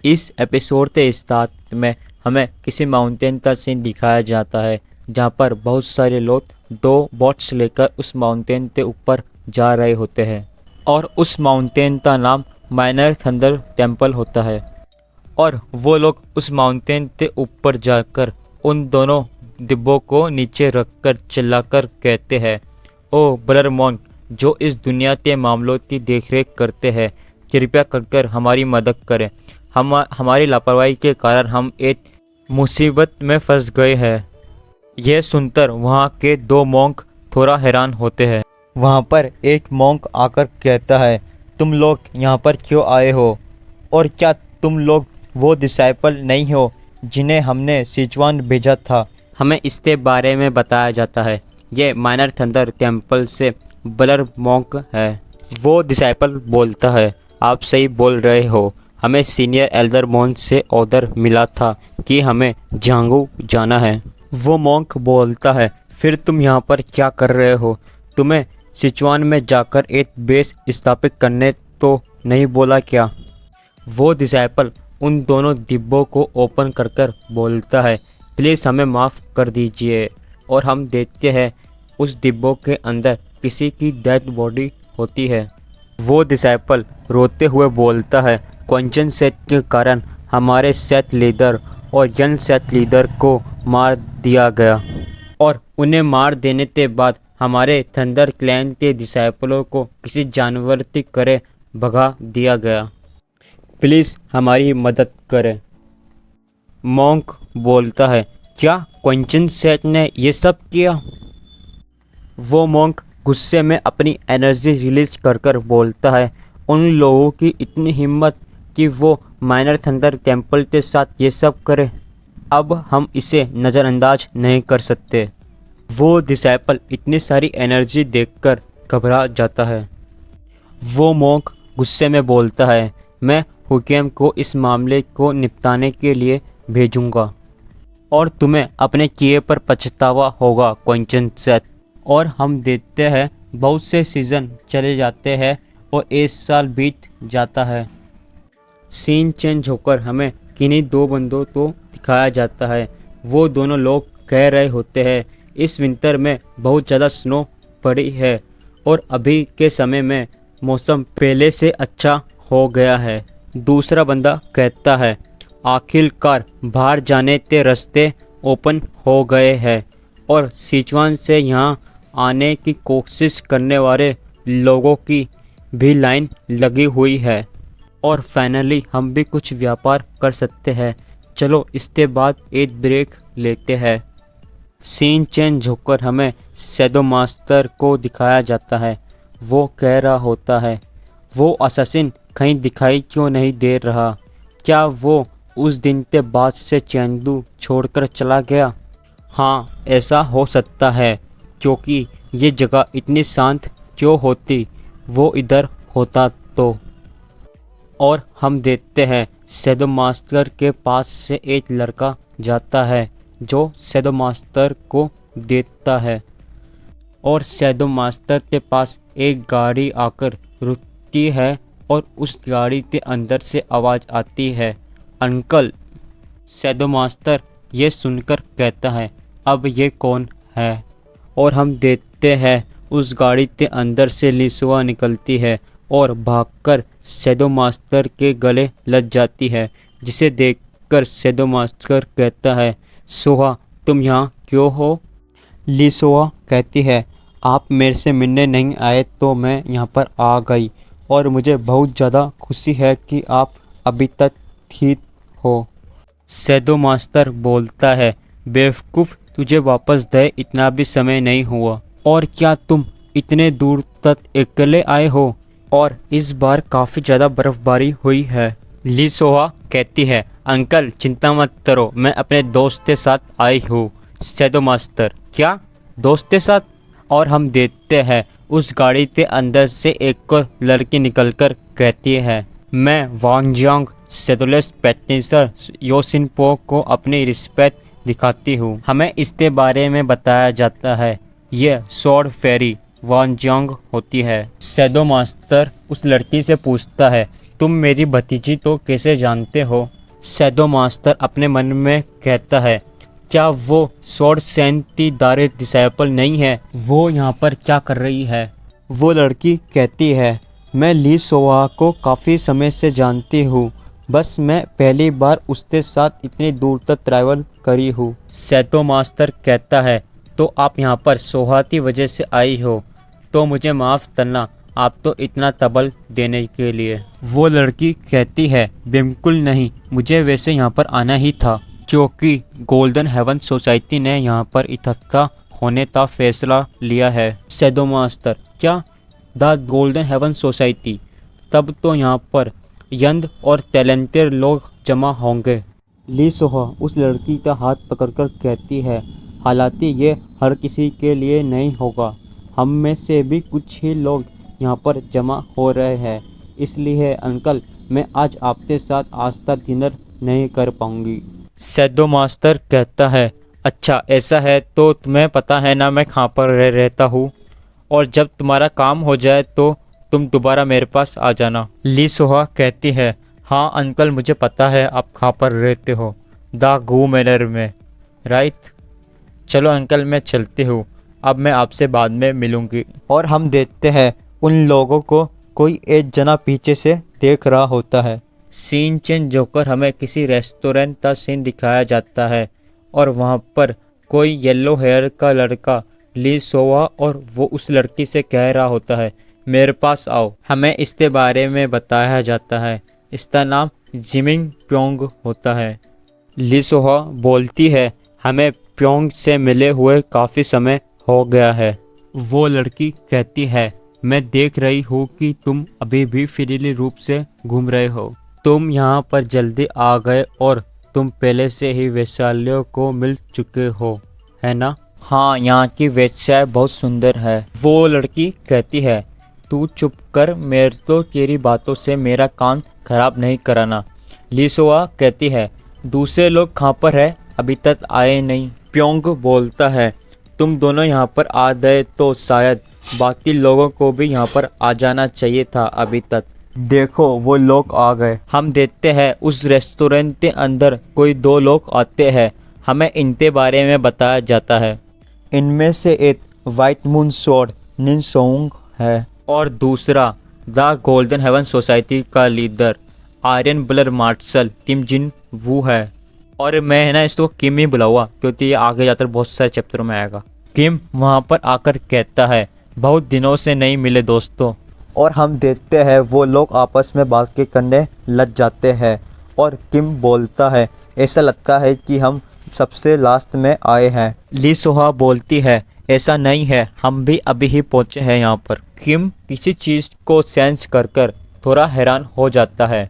इस एपिसोड के स्टार्ट में हमें किसी माउंटेन का सीन दिखाया जाता है जहाँ पर बहुत सारे लोग दो बोट्स लेकर उस माउंटेन के ऊपर जा रहे होते हैं और उस माउंटेन का नाम माइनर थंडर टेम्पल होता है। और वो लोग उस माउंटेन के ऊपर जाकर उन दोनों डिब्बों को नीचे रखकर चिल्लाकर कहते हैं, ओ ब्रदर मॉन्क जो इस दुनिया के मामलों की देखरेख करते हैं, कृपया कर हमारी मदद करें। हमारी लापरवाही के कारण हम एक मुसीबत में फंस गए हैं। यह सुनकर वहाँ के दो मॉन्क थोड़ा हैरान होते हैं। वहाँ पर एक मॉन्क आकर कहता है, तुम लोग यहाँ पर क्यों आए हो और क्या तुम लोग वो डिसाइपल नहीं हो जिन्हें हमने सिचुआन भेजा था। हमें इसके बारे में बताया जाता है। ये माइनर थंडर टेम्पल से ब्रदर मॉन्क है। वो डिसाइपल बोलता है, आप सही बोल रहे हो, हमें सीनियर एल्डर मॉन्क से ऑर्डर मिला था कि हमें जांगू जाना है। वो मॉन्क बोलता है, फिर तुम यहाँ पर क्या कर रहे हो? तुम्हें सिचुआन में जाकर एक बेस स्थापित करने तो नहीं बोला क्या? वो डिसाइपल उन दोनों डिब्बों को ओपन कर बोलता है, प्लीज़ हमें माफ़ कर दीजिए। और हम देखते हैं उस डिब्बों के अंदर किसी की डेड बॉडी होती है। वो डिसाइपल रोते हुए बोलता है, क्वेंचन सेट के कारण हमारे सेट लीडर और यंग सेट लीडर को मार दिया गया और उन्हें मार देने के बाद हमारे थंडर क्लैन के डिसाइपलों को किसी जानवर की तरह भगा दिया गया। प्लीज़ हमारी मदद करें। मॉन्क बोलता है, क्या क्वेंचन सेट ने ये सब किया? वो मॉन्क गुस्से में अपनी एनर्जी रिलीज कर बोलता है, उन लोगों की इतनी हिम्मत कि वो माइनर थंडर टेम्पल के साथ ये सब करे। अब हम इसे नज़रअंदाज नहीं कर सकते। वो डिसाइपल इतनी सारी एनर्जी देखकर घबरा जाता है। वो मॉन्क गुस्से में बोलता है, मैं हुकेम को इस मामले को निपटाने के लिए भेजूंगा और तुम्हें अपने किए पर पछतावा होगा क्वेंचन सेट। और हम देखते हैं बहुत से सीज़न चले जाते हैं और एक साल बीत जाता है। सीन चेंज होकर हमें किन्हीं दो बंदों को दिखाया जाता है। वो दोनों लोग कह रहे होते हैं, इस विंटर में बहुत ज़्यादा स्नो पड़ी है और अभी के समय में मौसम पहले से अच्छा हो गया है। दूसरा बंदा कहता है, आखिरकार बाहर जाने के रास्ते ओपन हो गए हैं और सिचुआन से यहाँ आने की कोशिश करने वाले लोगों की भी लाइन लगी हुई है और फाइनली हम भी कुछ व्यापार कर सकते हैं। चलो इसके बाद एक ब्रेक लेते हैं। सीन चेंज होकर हमें शैडो मास्टर को दिखाया जाता है। वो कह रहा होता है, वो असैसिन कहीं दिखाई क्यों नहीं दे रहा? क्या वो उस दिन के बाद से चेंडू छोड़कर चला गया? हाँ, ऐसा हो सकता है क्योंकि ये जगह इतनी शांत क्यों होती वो इधर होता तो। और हम देखते हैं शैडो मास्टर के पास से एक लड़का जाता है जो शैडो मास्टर को देखता है और शैडो मास्टर के पास एक गाड़ी आकर रुकती है और उस गाड़ी के अंदर से आवाज़ आती है, अंकल। शैडो मास्टर ये सुनकर कहता है, अब ये कौन है? और हम देखते हैं उस गाड़ी के अंदर से लिसुआ निकलती है और भागकर शैडो मास्टर के गले लग जाती है, जिसे देखकर शैडो मास्टर कहता है, सोहा तुम यहाँ क्यों हो? लिसुआ कहती है, आप मेरे से मिलने नहीं आए तो मैं यहाँ पर आ गई और मुझे बहुत ज़्यादा खुशी है कि आप अभी तक ठीक हो। शैडो मास्टर बोलता है, बेवकूफ़, तुझे वापस गए इतना भी समय नहीं हुआ और क्या तुम इतने दूर तक अकेले आए हो? और इस बार काफ़ी ज़्यादा बर्फबारी हुई है। लिसोहा कहती है, अंकल चिंता मत करो, मैं अपने दोस्त के साथ आई हूँ। शैडो मास्टर, क्या दोस्त के साथ? और हम देखते हैं उस गाड़ी के अंदर से एक और लड़की निकलकर कहती है, मैं वांगजियांग शैडोलेस पैटनिसर योसिनपो को अपनी रिस्पेक्ट दिखाती हूँ। हमें इसके बारे में बताया जाता है, यह स्वॉर्ड फेरी वांगजियांग होती है। शैडो मास्टर उस लड़की से पूछता है, तुम मेरी भतीजी तो कैसे जानते हो? शैडो मास्टर अपने मन में कहता है, क्या वो स्वॉर्ड सेंतीदारे डिसाइपल नहीं है? वो यहाँ पर क्या कर रही है? वो लड़की कहती है, मैं ली सोहा को काफ़ी समय से जानती हूँ, बस मैं पहली बार उसके साथ इतनी दूर तक ट्रैवल करी हूँ। शैडो मास्टर कहता है, तो आप यहाँ पर सोहा की वजह से आई हो, तो मुझे माफ़ करना, आप तो इतना तबल देने के लिए। वो लड़की कहती है, बिल्कुल नहीं, मुझे वैसे यहाँ पर आना ही था, क्योंकि गोल्डन हेवन सोसाइटी ने यहाँ पर इकट्ठा होने का फैसला लिया है। शैडो मास्टर, क्या द गोल्डन हेवन सोसाइटी? तब तो यहाँ पर यंग और टैलेंटेड लोग जमा होंगे। ली सोहा उस लड़की का हाथ पकड़कर कहती है, हालांकि ये हर किसी के लिए नहीं होगा, हम में से भी कुछ ही लोग यहाँ पर जमा हो रहे हैं, इसलिए अंकल मैं आज आपके साथ आज तक डिनर नहीं कर पाऊंगी। शैडो मास्टर कहता है, अच्छा ऐसा है तो तुम्हें पता है ना मैं कहाँ पर रहता हूँ, और जब तुम्हारा काम हो जाए तो तुम दोबारा मेरे पास आ जाना। ली सोहा कहती है, हाँ अंकल मुझे पता है आप कहाँ पर रहते हो, द गू मैनर में, राइट? चलो अंकल मैं चलती हूँ, अब मैं आपसे बाद में मिलूँगी। और हम देखते हैं उन लोगों को कोई एक जना पीछे से देख रहा होता है। सीन चेंज होकर हमें किसी रेस्टोरेंट का सीन दिखाया जाता है और वहाँ पर कोई येलो हेयर का लड़का ली सोहा और वो उस लड़की से कह रहा होता है, मेरे पास आओ। हमें इसके बारे में बताया जाता है, इसका नाम जिमिंग प्योंग होता है। ली सोहा बोलती है, हमें प्योंग से मिले हुए काफ़ी समय हो गया है। वो लड़की कहती है, मैं देख रही हूँ कि तुम अभी भी फ्रीली रूप से घूम रहे हो, तुम यहाँ पर जल्दी आ गए और तुम पहले से ही वेश्यालयों को मिल चुके हो, है ना? हाँ, यहाँ की वेश्याएं बहुत सुंदर है। वो लड़की कहती है, तू चुप कर, मेरे तो तेरी बातों से मेरा कान खराब नहीं कराना। ली सोहा कहती है, दूसरे लोग कहाँ पर है, अभी तक आए नहीं। प्योंग बोलता है, तुम दोनों यहाँ पर आ गए तो शायद बाकी लोगों को भी यहाँ पर आ जाना चाहिए था अभी तक। देखो वो लोग आ गए। हम देखते हैं उस रेस्टोरेंट के अंदर कोई दो लोग आते हैं, हमें इनके बारे में बताया जाता है। इनमें से एक वाइट मून स्वॉर्ड निन सोंग है और दूसरा द गोल्डन हेवन सोसाइटी का लीडर आर्यन ब्लर मार्शल किम जिन वू है। और मैं है ना इसको किम ही बुलाऊंगा क्योंकि ये आगे जाकर बहुत सारे चैप्टरों में आएगा। किम वहाँ पर आकर कहता है, बहुत दिनों से नहीं मिले दोस्तों। और हम देखते हैं वो लोग आपस में बातें करने लग जाते हैं और किम बोलता है, ऐसा लगता है कि हम सबसे लास्ट में आए हैं। ली सोहा बोलती है, ऐसा नहीं है, हम भी अभी ही पहुंचे हैं यहाँ पर। किम किसी चीज़ को सेंस कर थोड़ा हैरान हो जाता है।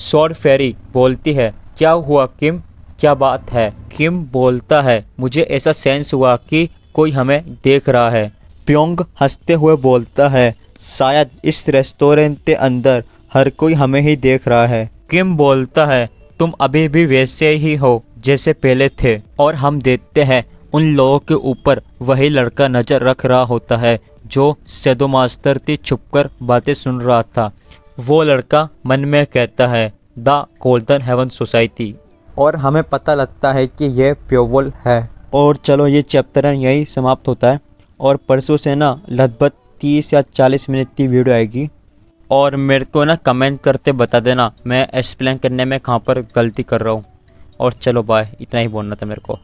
स्वॉर्ड फेरी बोलती है, क्या हुआ किम, क्या बात है? किम बोलता है, मुझे ऐसा सेंस हुआ कि कोई हमें देख रहा है। प्योंग हंसते हुए बोलता है, शायद इस रेस्टोरेंट के अंदर हर कोई हमें ही देख रहा है। किम बोलता है, तुम अभी भी वैसे ही हो जैसे पहले थे। और हम देखते हैं उन लोगों के ऊपर वही लड़का नज़र रख रहा होता है जो शैडो मास्टर की छुपकर बातें सुन रहा था। वो लड़का मन में कहता है, द गोल्डन हेवन सोसाइटी। और हमें पता लगता है कि यह प्योवल है। और चलो ये चैप्टर यही समाप्त होता है और परसों से ना लगभग 30 या 40 मिनट की वीडियो आएगी। और मेरे को ना कमेंट करते बता देना मैं एक्सप्लेन करने में कहाँ पर गलती कर रहा हूँ। और चलो बाय, इतना ही बोलना था मेरे को।